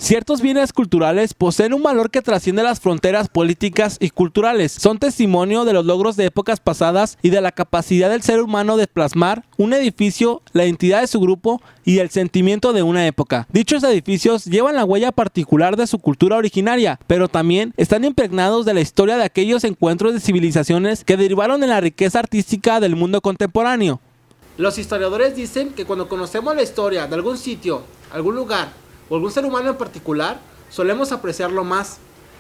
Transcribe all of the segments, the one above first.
Ciertos bienes culturales poseen un valor que trasciende las fronteras políticas y culturales. Son testimonio de los logros de épocas pasadas y de la capacidad del ser humano de plasmar un edificio, la identidad de su grupo y el sentimiento de una época. Dichos edificios llevan la huella particular de su cultura originaria, pero también están impregnados de la historia de aquellos encuentros de civilizaciones que derivaron en la riqueza artística del mundo contemporáneo. Los historiadores dicen que cuando conocemos la historia de algún sitio, algún lugar o algún ser humano en particular, solemos apreciarlo más,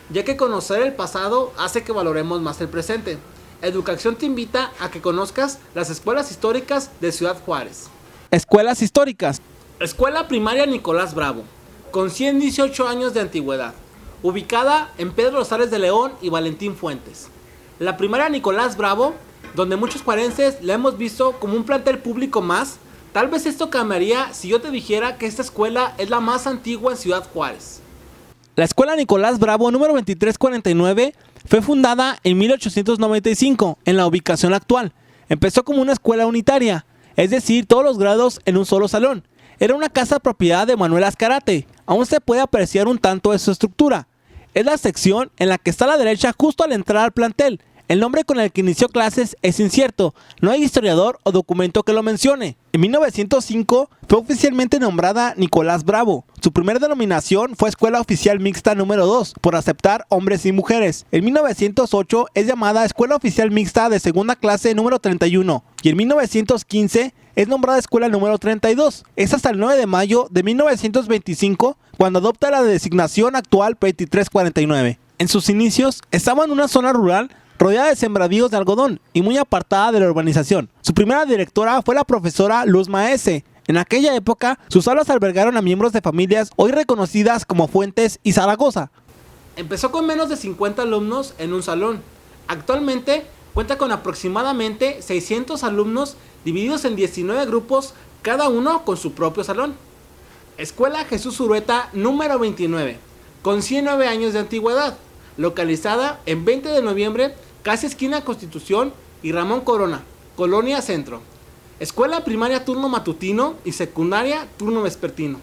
ya que conocer el pasado hace que valoremos más el presente. Educación te invita a que conozcas las escuelas históricas de Ciudad Juárez. Escuelas históricas. Escuela Primaria Nicolás Bravo, con 118 años de antigüedad, ubicada en Pedro Rosales de León y Valentín Fuentes. La Primaria Nicolás Bravo, donde muchos juarenses la hemos visto como un plantel público más. Tal vez esto cambiaría si yo te dijera que esta escuela es la más antigua en Ciudad Juárez. La Escuela Nicolás Bravo número 2349 fue fundada en 1895 en la ubicación actual. Empezó como una escuela unitaria, es decir, todos los grados en un solo salón. Era una casa propiedad de Manuel Azcárate. Aún se puede apreciar un tanto de su estructura. Es la sección en la que está a la derecha justo al entrar al plantel. El nombre con el que inició clases es incierto, no hay historiador o documento que lo mencione. En 1905 fue oficialmente nombrada Nicolás Bravo. Su primera denominación fue Escuela Oficial Mixta número 2, por aceptar hombres y mujeres. En 1908 es llamada Escuela Oficial Mixta de segunda clase número 31 y en 1915 es nombrada Escuela número 32. Es hasta el 9 de mayo de 1925 cuando adopta la designación actual 2349. En sus inicios estaba en una zona rural rodeada de sembradíos de algodón y muy apartada de la urbanización. Su primera directora fue la profesora Luz Maese. En aquella época, sus aulas albergaron a miembros de familias hoy reconocidas como Fuentes y Zaragoza. Empezó con menos de 50 alumnos en un salón. Actualmente cuenta con aproximadamente 600 alumnos divididos en 19 grupos, cada uno con su propio salón. Escuela Jesús Urueta número 29, con 109 años de antigüedad, localizada en 20 de noviembre, casi esquina Constitución y Ramón Corona, Colonia Centro. Escuela primaria turno matutino y secundaria turno vespertino.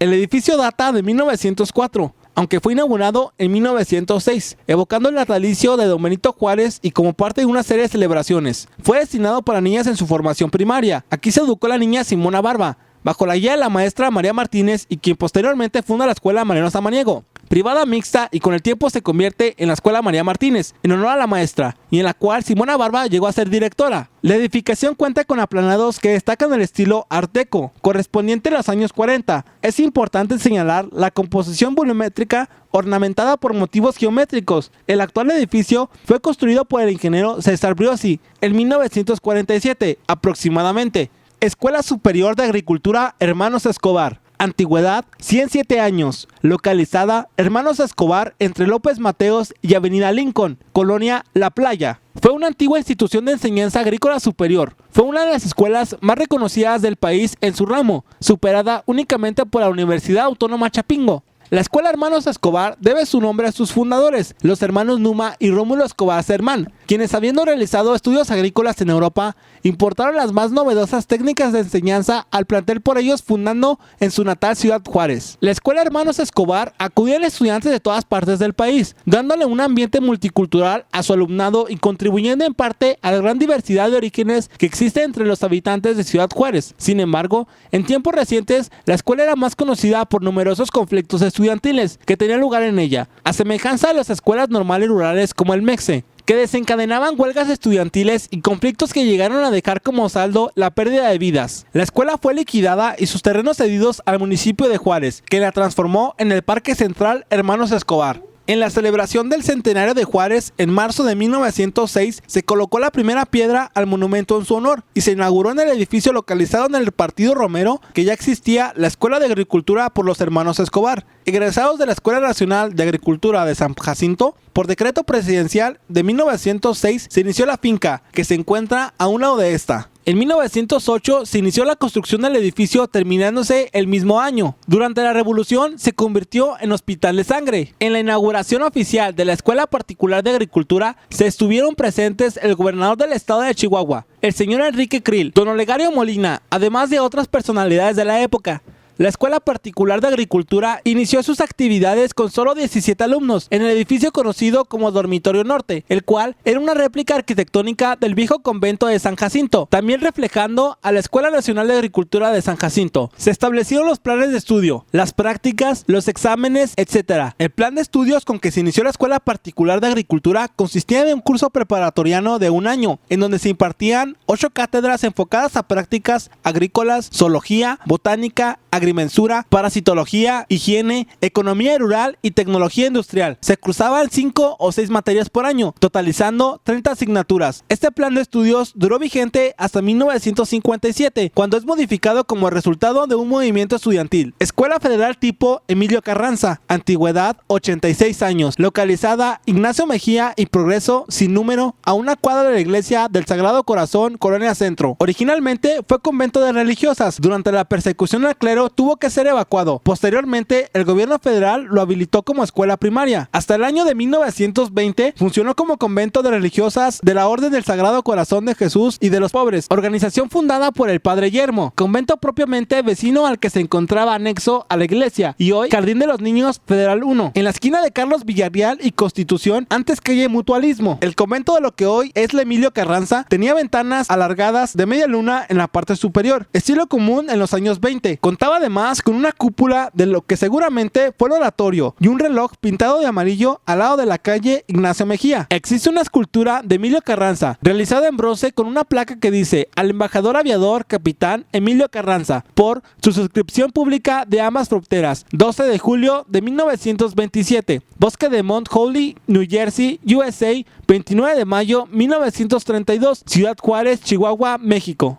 El edificio data de 1904, aunque fue inaugurado en 1906, evocando el natalicio de Don Benito Juárez y como parte de una serie de celebraciones. Fue destinado para niñas en su formación primaria. Aquí se educó la niña Simona Barba, bajo la guía de la maestra María Martínez y quien posteriormente funda la Escuela Mariano Samaniego. Privada mixta y con el tiempo se convierte en la Escuela María Martínez, en honor a la maestra, y en la cual Simona Barba llegó a ser directora. La edificación cuenta con aplanados que destacan el estilo Art Deco, correspondiente a los años 40. Es importante señalar la composición volumétrica ornamentada por motivos geométricos. El actual edificio fue construido por el ingeniero César Briossi en 1947 aproximadamente. Escuela Superior de Agricultura Hermanos Escobar. Antigüedad, 107 años. Localizada, Hermanos Escobar, entre López Mateos y Avenida Lincoln, Colonia La Playa. Fue una antigua institución de enseñanza agrícola superior. Fue una de las escuelas más reconocidas del país en su ramo, superada únicamente por la Universidad Autónoma Chapingo. La Escuela Hermanos Escobar debe su nombre a sus fundadores, los hermanos Numa y Rómulo Escobar Sermán, quienes habiendo realizado estudios agrícolas en Europa, importaron las más novedosas técnicas de enseñanza al plantel por ellos fundando en su natal Ciudad Juárez. La Escuela Hermanos Escobar acudía a estudiantes de todas partes del país, dándole un ambiente multicultural a su alumnado y contribuyendo en parte a la gran diversidad de orígenes que existe entre los habitantes de Ciudad Juárez. Sin embargo, en tiempos recientes, la escuela era más conocida por numerosos conflictos estudiantiles que tenían lugar en ella, a semejanza de las escuelas normales rurales como el MEXE, que desencadenaban huelgas estudiantiles y conflictos que llegaron a dejar como saldo la pérdida de vidas. La escuela fue liquidada y sus terrenos cedidos al municipio de Juárez, que la transformó en el Parque Central Hermanos Escobar. En la celebración del centenario de Juárez, en marzo de 1906, se colocó la primera piedra al monumento en su honor y se inauguró en el edificio localizado en el Partido Romero, que ya existía la Escuela de Agricultura por los Hermanos Escobar. Egresados de la Escuela Nacional de Agricultura de San Jacinto, por decreto presidencial de 1906 se inició la finca, que se encuentra a un lado de esta. En 1908 se inició la construcción del edificio, terminándose el mismo año. Durante la Revolución se convirtió en Hospital de Sangre. En la inauguración oficial de la Escuela Particular de Agricultura se estuvieron presentes el gobernador del estado de Chihuahua, el señor Enrique Krill, don Olegario Molina, además de otras personalidades de la época. La Escuela Particular de Agricultura inició sus actividades con solo 17 alumnos en el edificio conocido como Dormitorio Norte, el cual era una réplica arquitectónica del viejo convento de San Jacinto, también reflejando a la Escuela Nacional de Agricultura de San Jacinto. Se establecieron los planes de estudio, las prácticas, los exámenes, etc. El plan de estudios con que se inició la Escuela Particular de Agricultura consistía en un curso preparatoriano de un año, en donde se impartían 8 cátedras enfocadas a prácticas agrícolas, zoología, botánica, agrimensura, parasitología, higiene, economía rural y tecnología industrial. Se cursaban 5 o 6 materias por año, totalizando 30 asignaturas. Este plan de estudios duró vigente hasta 1957, cuando es modificado como resultado de un movimiento estudiantil. Escuela Federal tipo Emilio Carranza, antigüedad 86 años, localizada Ignacio Mejía y Progreso sin número, a una cuadra de la iglesia del Sagrado Corazón, Colonia Centro. Originalmente fue convento de religiosas. Durante la persecución al clero tuvo que ser evacuado. Posteriormente, el gobierno federal lo habilitó como escuela primaria. Hasta el año de 1920 funcionó como convento de religiosas de la Orden del Sagrado Corazón de Jesús y de los Pobres, organización fundada por el padre Yermo, convento propiamente vecino al que se encontraba anexo a la iglesia, y hoy Jardín de los Niños Federal 1, en la esquina de Carlos Villarreal y Constitución, antes calle Mutualismo. El convento de lo que hoy es la Emilio Carranza tenía ventanas alargadas de media luna en la parte superior, estilo común en los años 20. Contaba además con una cúpula de lo que seguramente fue el oratorio y un reloj pintado de amarillo al lado de la calle Ignacio Mejía. Existe una escultura de Emilio Carranza realizada en bronce con una placa que dice: al embajador aviador capitán Emilio Carranza, por su suscripción pública de ambas fronteras, 12 de julio de 1927, Bosque de Mount Holly, New Jersey, USA, 29 de mayo 1932, Ciudad Juárez, Chihuahua, México.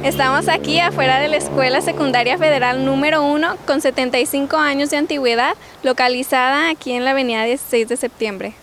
Estamos aquí afuera de la Escuela Secundaria Federal número 1 con 75 años de antigüedad, localizada aquí en la avenida 16 de septiembre.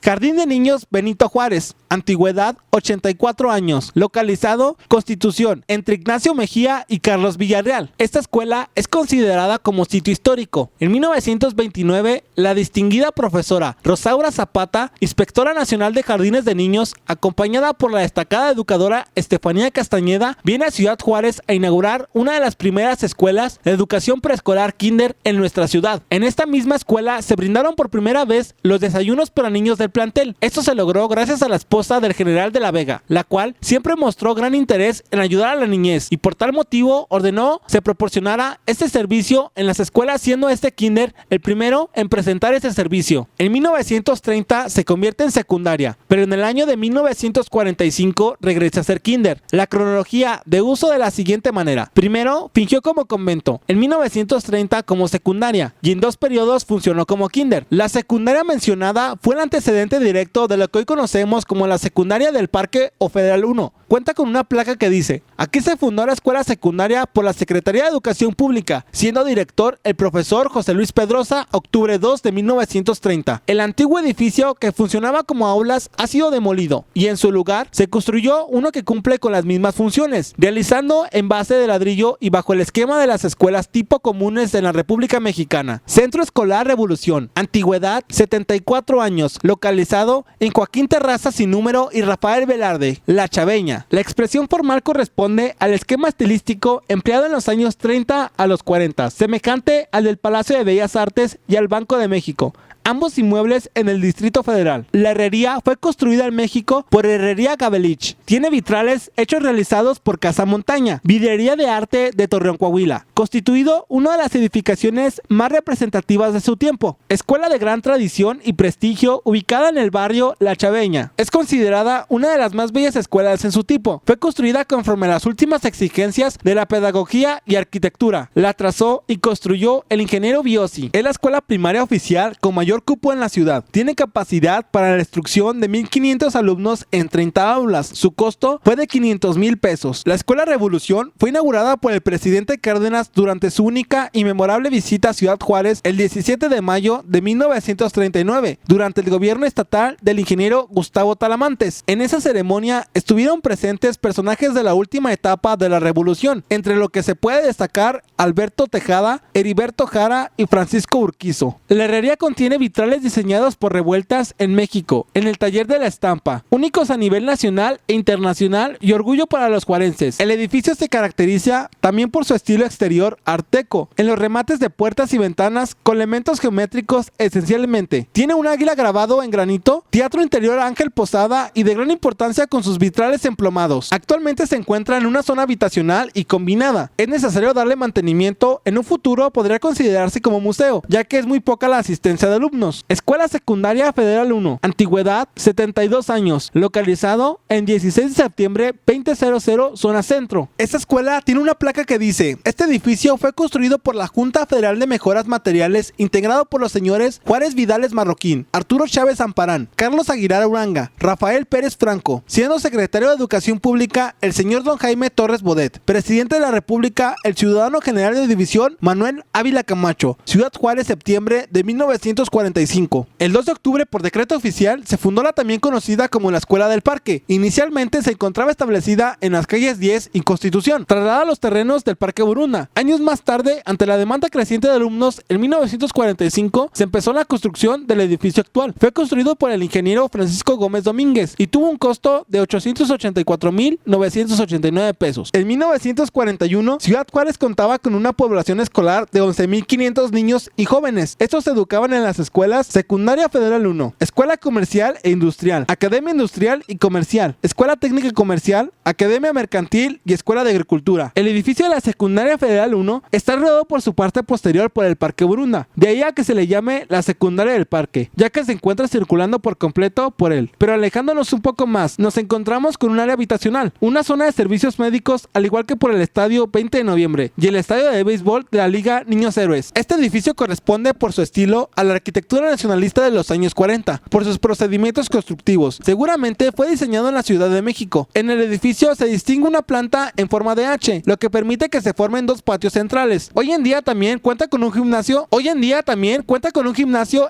Jardín de Niños Benito Juárez, antigüedad 84 años, localizado Constitución, entre Ignacio Mejía y Carlos Villarreal. Esta escuela es considerada como sitio histórico. En 1929, la distinguida profesora Rosaura Zapata, inspectora nacional de jardines de niños, acompañada por la destacada educadora Estefanía Castañeda, viene a Ciudad Juárez a inaugurar una de las primeras escuelas de educación preescolar kinder en nuestra ciudad. En esta misma escuela se brindaron por primera vez los desayunos para niños del plantel. Esto se logró gracias a la esposa del general de la Vega, la cual siempre mostró gran interés en ayudar a la niñez, y por tal motivo ordenó se proporcionara este servicio en las escuelas, siendo este kinder el primero en presentar este servicio. En 1930 se convierte en secundaria, pero en el año de 1945 regresa a ser kinder. La cronología de uso de la siguiente manera: primero fingió como convento, en 1930 como secundaria, y en 2 periodos funcionó como kinder. La secundaria mencionada fue el antecedente directo de lo que hoy conocemos como la secundaria del Parque o Federal 1. Cuenta con una placa que dice: aquí se fundó la escuela secundaria por la Secretaría de Educación Pública, siendo director el profesor José Luis Pedrosa, octubre 2 de 1930. El antiguo edificio que funcionaba como aulas ha sido demolido, y en su lugar se construyó uno que cumple con las mismas funciones, realizando en base de ladrillo y bajo el esquema de las escuelas tipo comunes en la República Mexicana. Centro Escolar Revolución, antigüedad 74 años, localizado en Joaquín Terraza sin número y Rafael Velarde, La Chaveña. La expresión formal corresponde al esquema estilístico empleado en los años 30 a los 40, semejante al del Palacio de Bellas Artes y al Banco de México, ambos inmuebles en el Distrito Federal. La herrería fue construida en México por Herrería Gabelich. Tiene vitrales hechos realizados por Casa Montaña, vidriería de arte de Torreón, Coahuila, constituido una de las edificaciones más representativas de su tiempo. Escuela de gran tradición y prestigio, ubicada en el barrio La Chaveña. Es considerada una de las más bellas escuelas en su tipo. Fue construida conforme a las últimas exigencias de la pedagogía y arquitectura. La trazó y construyó el ingeniero Biosi. Es la escuela primaria oficial con mayor cupo en la ciudad. Tiene capacidad para la instrucción de 1,500 alumnos en 30 aulas. Su costo fue de 500,000 pesos. La Escuela Revolución fue inaugurada por el presidente Cárdenas durante su única y memorable visita a Ciudad Juárez el 17 de mayo de 1939, durante el gobierno estatal del ingeniero Gustavo Talamantes. En esa ceremonia estuvieron presentes personajes de la última etapa de la Revolución, entre lo que se puede destacar Alberto Tejada, Heriberto Jara y Francisco Urquizo. La herrería contiene vitrales diseñados por Revueltas en México, en el taller de la estampa, únicos a nivel nacional e internacional y orgullo para los juarenses. El edificio se caracteriza también por su estilo exterior art deco, en los remates de puertas y ventanas con elementos geométricos esencialmente. Tiene un águila grabado en granito, teatro interior Ángel Posada y de gran importancia con sus vitrales emplomados. Actualmente se encuentra en una zona habitacional y combinada. Es necesario darle mantenimiento. En un futuro podría considerarse como museo, ya que es muy poca la asistencia de alumnos. Escuela Secundaria Federal 1. Antigüedad 72 años. Localizado en 16 de septiembre 2000, zona centro. Esta escuela tiene una placa que dice: este edificio fue construido por la Junta Federal de Mejoras Materiales, integrado por los señores Juárez Vidales Marroquín, Arturo Chávez Amparán, Carlos Aguilar Uranga, Rafael Pérez Franco, siendo secretario de Educación Pública el señor don Jaime Torres Bodet, presidente de la República el ciudadano general de división Manuel Ávila Camacho, Ciudad Juárez, septiembre de 1945. El 2 de octubre, por decreto oficial, se fundó la también conocida como la Escuela del Parque. Inicialmente se encontraba establecida en las calles 10 y Constitución, trasladada a los terrenos del Parque Borunda. Años más tarde, ante la demanda creciente de alumnos, en 1945 se empezó la construcción del edificio actual. Fue construido por el ingeniero Francisco Gómez Domínguez y tuvo un costo de 884,989 pesos. En 1941, Ciudad Juárez contaba con una población escolar de 11,500 niños y jóvenes. Estos se educaban en las escuelas Secundaria Federal 1, Escuela Comercial e Industrial, Academia Industrial y Comercial, Escuela Técnica y Comercial, Academia Mercantil y Escuela de Agricultura. El edificio de la Secundaria Federal 1 está rodeado por su parte posterior por el Parque Borunda, de ahí a que se le llame la Secundaria del Parque, ya que se encuentra circulando por completo por él. Pero alejándonos un poco más, nos encontramos con un área habitacional, una zona de servicios médicos, al igual que por el estadio 20 de noviembre y el estadio de béisbol de la Liga Niños Héroes. Este edificio corresponde por su estilo a la arquitectura nacionalista de los años 40, por sus procedimientos constructivos. Seguramente fue diseñado en la Ciudad de México. En el edificio se distingue una planta en forma de H, lo que permite que se formen dos patios centrales. Hoy en día también cuenta con un gimnasio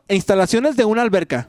e instalaciones de una alberca.